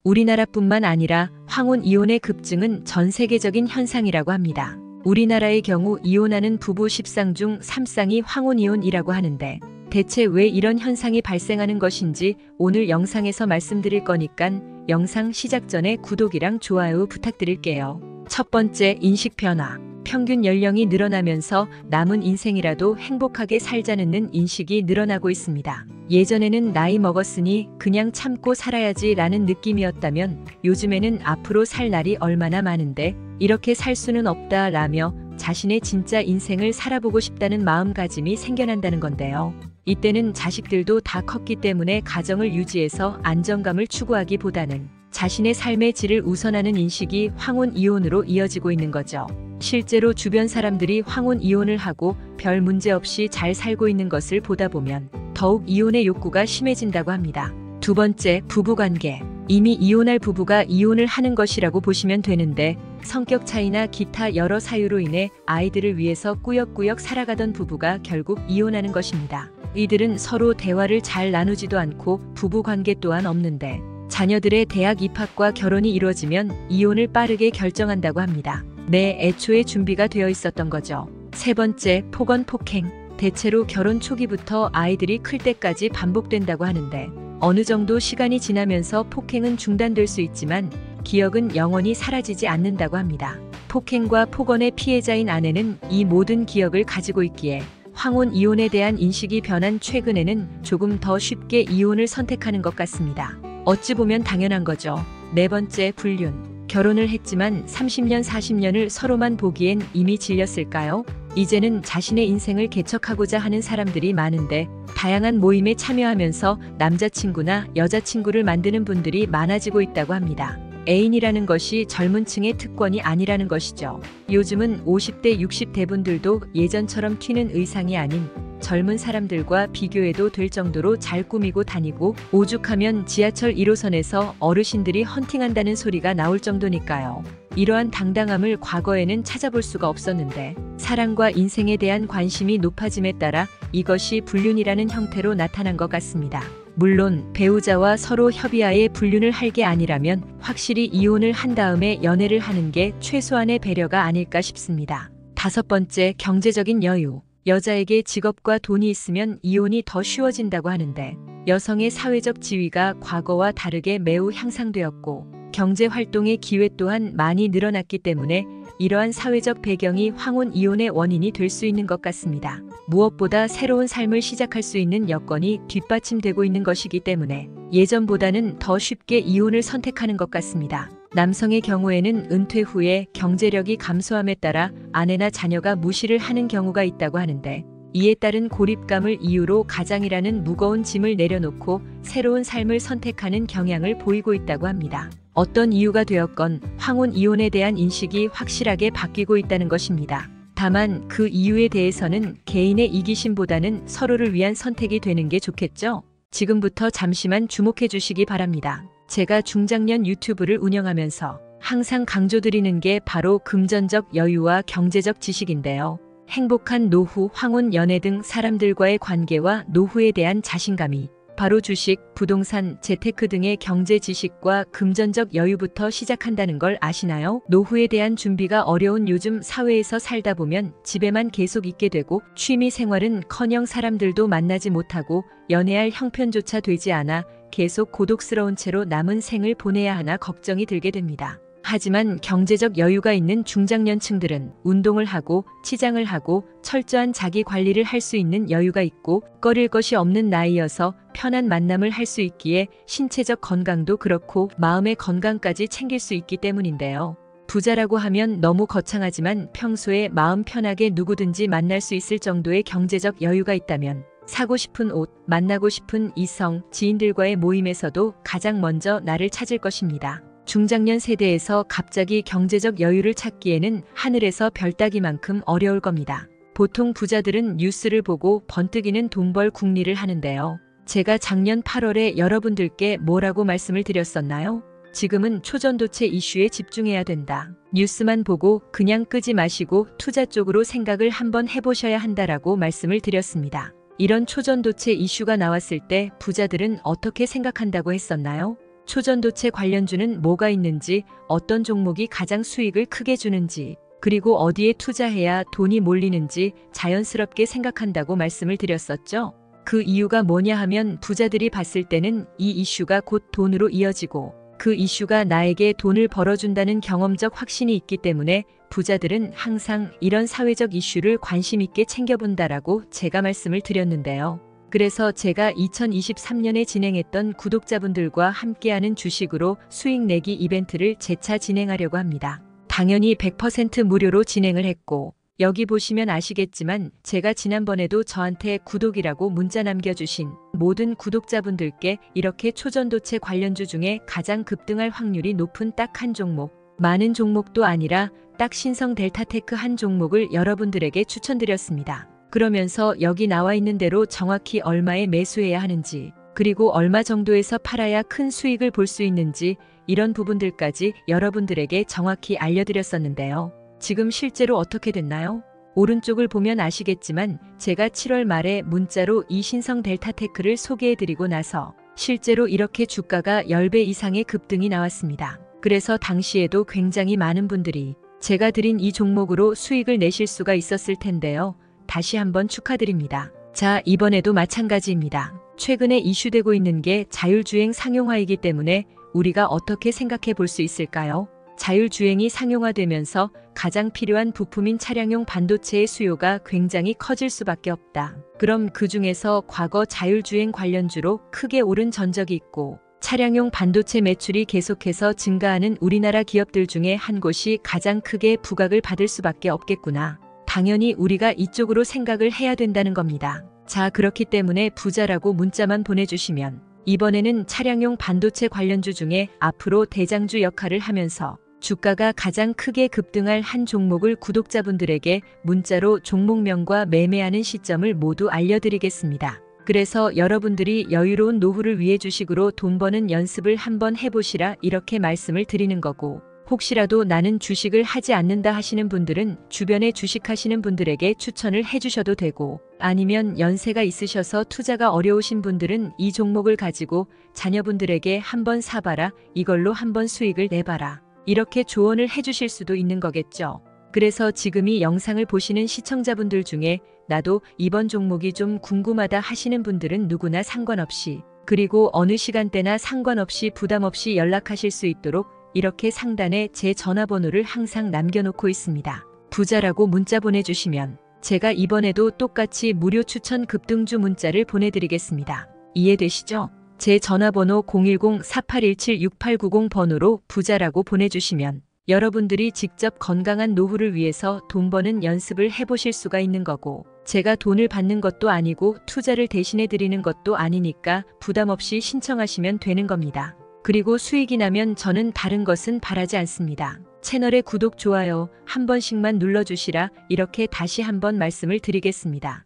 우리나라뿐만 아니라 황혼 이혼의 급증은 전 세계적인 현상이라고 합니다. 우리나라의 경우 이혼하는 부부 10쌍 중 3쌍이 황혼 이혼이라고 하는데 대체 왜 이런 현상이 발생하는 것인지 오늘 영상에서 말씀드릴 거니깐 영상 시작 전에 구독이랑 좋아요 부탁드릴게요. 첫 번째, 인식 변화. 평균 연령이 늘어나면서 남은 인생이라도 행복하게 살자는 인식이 늘어나고 있습니다. 예전에는 나이 먹었으니 그냥 참고 살아야지 라는 느낌이었다면 요즘에는 앞으로 살 날이 얼마나 많은데 이렇게 살 수는 없다 라며 자신의 진짜 인생을 살아보고 싶다는 마음가짐이 생겨난다는 건데요. 이때는 자식들도 다 컸기 때문에 가정을 유지해서 안정감을 추구하기보다는 자신의 삶의 질을 우선하는 인식이 황혼 이혼으로 이어지고 있는 거죠. 실제로 주변 사람들이 황혼 이혼을 하고 별 문제 없이 잘 살고 있는 것을 보다 보면 더욱 이혼의 욕구가 심해진다고 합니다. 두 번째, 부부관계. 이미 이혼할 부부가 이혼을 하는 것이라고 보시면 되는데 성격 차이나 기타 여러 사유로 인해 아이들을 위해서 꾸역꾸역 살아가던 부부가 결국 이혼하는 것입니다. 이들은 서로 대화를 잘 나누지도 않고 부부관계 또한 없는데 자녀들의 대학 입학과 결혼이 이루어지면 이혼을 빠르게 결정한다고 합니다. 애초에 준비가 되어 있었던 거죠. 세 번째, 폭언 폭행. 대체로 결혼 초기부터 아이들이 클 때까지 반복된다고 하는데 어느 정도 시간이 지나면서 폭행은 중단될 수 있지만 기억은 영원히 사라지지 않는다고 합니다. 폭행과 폭언의 피해자인 아내는 이 모든 기억을 가지고 있기에 황혼 이혼에 대한 인식이 변한 최근에는 조금 더 쉽게 이혼을 선택하는 것 같습니다. 어찌 보면 당연한 거죠. 네 번째, 불륜. 결혼을 했지만 30년, 40년을 서로만 보기엔 이미 질렸을까요? 이제는 자신의 인생을 개척하고자 하는 사람들이 많은데 다양한 모임에 참여하면서 남자친구나 여자친구를 만드는 분들이 많아지고 있다고 합니다. 애인이라는 것이 젊은 층의 특권이 아니라는 것이죠. 요즘은 50대, 60대 분들도 예전처럼 튀는 의상이 아닌 젊은 사람들과 비교해도 될 정도로 잘 꾸미고 다니고 오죽하면 지하철 1호선에서 어르신들이 헌팅한다는 소리가 나올 정도니까요. 이러한 당당함을 과거에는 찾아볼 수가 없었는데 사랑과 인생에 대한 관심이 높아짐에 따라 이것이 불륜이라는 형태로 나타난 것 같습니다. 물론 배우자와 서로 협의하에 불륜을 할 게 아니라면 확실히 이혼을 한 다음에 연애를 하는 게 최소한의 배려가 아닐까 싶습니다. 다섯 번째, 경제적인 여유. 여자에게 직업과 돈이 있으면 이혼이 더 쉬워진다고 하는데 여성의 사회적 지위가 과거와 다르게 매우 향상되었고 경제 활동의 기회 또한 많이 늘어났기 때문에 이러한 사회적 배경이 황혼 이혼의 원인이 될 수 있는 것 같습니다. 무엇보다 새로운 삶을 시작할 수 있는 여건이 뒷받침되고 있는 것이기 때문에 예전보다는 더 쉽게 이혼을 선택하는 것 같습니다. 남성의 경우에는 은퇴 후에 경제력이 감소함에 따라 아내나 자녀가 무시를 하는 경우가 있다고 하는데 이에 따른 고립감을 이유로 가장이라는 무거운 짐을 내려놓고 새로운 삶을 선택하는 경향을 보이고 있다고 합니다. 어떤 이유가 되었건 황혼 이혼에 대한 인식이 확실하게 바뀌고 있다는 것입니다. 다만 그 이유에 대해서는 개인의 이기심보다는 서로를 위한 선택이 되는 게 좋겠죠? 지금부터 잠시만 주목해 주시기 바랍니다. 제가 중장년 유튜브를 운영하면서 항상 강조드리는 게 바로 금전적 여유와 경제적 지식인데요. 행복한 노후, 황혼 연애 등 사람들과의 관계와 노후에 대한 자신감이 바로 주식, 부동산, 재테크 등의 경제 지식과 금전적 여유부터 시작한다는 걸 아시나요? 노후에 대한 준비가 어려운 요즘 사회에서 살다 보면 집에만 계속 있게 되고 취미 생활은커녕 사람들도 만나지 못하고 연애할 형편조차 되지 않아 계속 고독스러운 채로 남은 생을 보내야 하나 걱정이 들게 됩니다. 하지만 경제적 여유가 있는 중장년층들은 운동을 하고 치장을 하고 철저한 자기 관리를 할 수 있는 여유가 있고 꺼릴 것이 없는 나이여서 편한 만남을 할 수 있기에 신체적 건강도 그렇고 마음의 건강까지 챙길 수 있기 때문인데요. 부자라고 하면 너무 거창하지만 평소에 마음 편하게 누구든지 만날 수 있을 정도의 경제적 여유가 있다면 사고 싶은 옷, 만나고 싶은 이성, 지인들과의 모임에서도 가장 먼저 나를 찾을 것입니다. 중장년 세대에서 갑자기 경제적 여유를 찾기에는 하늘에서 별 따기만큼 어려울 겁니다. 보통 부자들은 뉴스를 보고 번뜩이는 돈벌 궁리를 하는데요. 제가 작년 8월에 여러분들께 뭐라고 말씀을 드렸었나요? 지금은 초전도체 이슈에 집중해야 된다. 뉴스만 보고 그냥 끄지 마시고 투자 쪽으로 생각을 한번 해보셔야 한다라고 말씀을 드렸습니다. 이런 초전도체 이슈가 나왔을 때 부자들은 어떻게 생각한다고 했었나요? 초전도체 관련주는 뭐가 있는지, 어떤 종목이 가장 수익을 크게 주는지, 그리고 어디에 투자해야 돈이 몰리는지 자연스럽게 생각한다고 말씀을 드렸었죠. 그 이유가 뭐냐 하면 부자들이 봤을 때는 이 이슈가 곧 돈으로 이어지고 그 이슈가 나에게 돈을 벌어준다는 경험적 확신이 있기 때문에 부자들은 항상 이런 사회적 이슈를 관심 있게 챙겨본다라고 제가 말씀을 드렸는데요. 그래서 제가 2023년에 진행했던 구독자분들과 함께하는 주식으로 수익 내기 이벤트를 재차 진행하려고 합니다. 당연히 100% 무료로 진행을 했고, 여기 보시면 아시겠지만 제가 지난번에도 저한테 구독이라고 문자 남겨주신 모든 구독자분들께 이렇게 초전도체 관련주 중에 가장 급등할 확률이 높은 딱 한 종목, 많은 종목도 아니라 딱 신성 델타테크 한 종목을 여러분들에게 추천드렸습니다. 그러면서 여기 나와 있는 대로 정확히 얼마에 매수해야 하는지, 그리고 얼마 정도에서 팔아야 큰 수익을 볼 수 있는지 이런 부분들까지 여러분들에게 정확히 알려드렸었는데요. 지금 실제로 어떻게 됐나요? 오른쪽을 보면 아시겠지만 제가 7월 말에 문자로 이 신성 델타테크를 소개해드리고 나서 실제로 이렇게 주가가 10배 이상의 급등이 나왔습니다. 그래서 당시에도 굉장히 많은 분들이 제가 드린 이 종목으로 수익을 내실 수가 있었을 텐데요. 다시 한번 축하드립니다. 자, 이번에도 마찬가지입니다. 최근에 이슈되고 있는 게 자율주행 상용화이기 때문에 우리가 어떻게 생각해 볼 수 있을까요? 자율주행이 상용화되면서 가장 필요한 부품인 차량용 반도체의 수요가 굉장히 커질 수밖에 없다. 그럼 그 중에서 과거 자율주행 관련주로 크게 오른 전적이 있고 차량용 반도체 매출이 계속해서 증가하는 우리나라 기업들 중에 한 곳이 가장 크게 부각을 받을 수밖에 없겠구나. 당연히 우리가 이쪽으로 생각을 해야 된다는 겁니다. 자, 그렇기 때문에 부자라고 문자만 보내주시면 이번에는 차량용 반도체 관련주 중에 앞으로 대장주 역할을 하면서 주가가 가장 크게 급등할 한 종목을 구독자분들에게 문자로 종목명과 매매하는 시점을 모두 알려드리겠습니다. 그래서 여러분들이 여유로운 노후를 위해 주식으로 돈 버는 연습을 한번 해보시라 이렇게 말씀을 드리는 거고, 혹시라도 나는 주식을 하지 않는다 하시는 분들은 주변에 주식하시는 분들에게 추천을 해주셔도 되고, 아니면 연세가 있으셔서 투자가 어려우신 분들은 이 종목을 가지고 자녀분들에게 한번 사봐라, 이걸로 한번 수익을 내봐라, 이렇게 조언을 해주실 수도 있는 거겠죠. 그래서 지금 이 영상을 보시는 시청자분들 중에 나도 이번 종목이 좀 궁금하다 하시는 분들은 누구나 상관없이, 그리고 어느 시간대나 상관없이 부담 없이 연락하실 수 있도록 이렇게 상단에 제 전화번호를 항상 남겨놓고 있습니다. 부자라고 문자 보내주시면 제가 이번에도 똑같이 무료 추천 급등주 문자를 보내드리겠습니다. 이해되시죠? 제 전화번호 010-4817-6890 번호로 부자라고 보내주시면 여러분들이 직접 건강한 노후를 위해서 돈 버는 연습을 해보실 수가 있는 거고, 제가 돈을 받는 것도 아니고 투자를 대신해 드리는 것도 아니니까 부담 없이 신청하시면 되는 겁니다. 그리고 수익이 나면 저는 다른 것은 바라지 않습니다. 채널의 구독, 좋아요 한 번씩만 눌러주시라 이렇게 다시 한번 말씀을 드리겠습니다.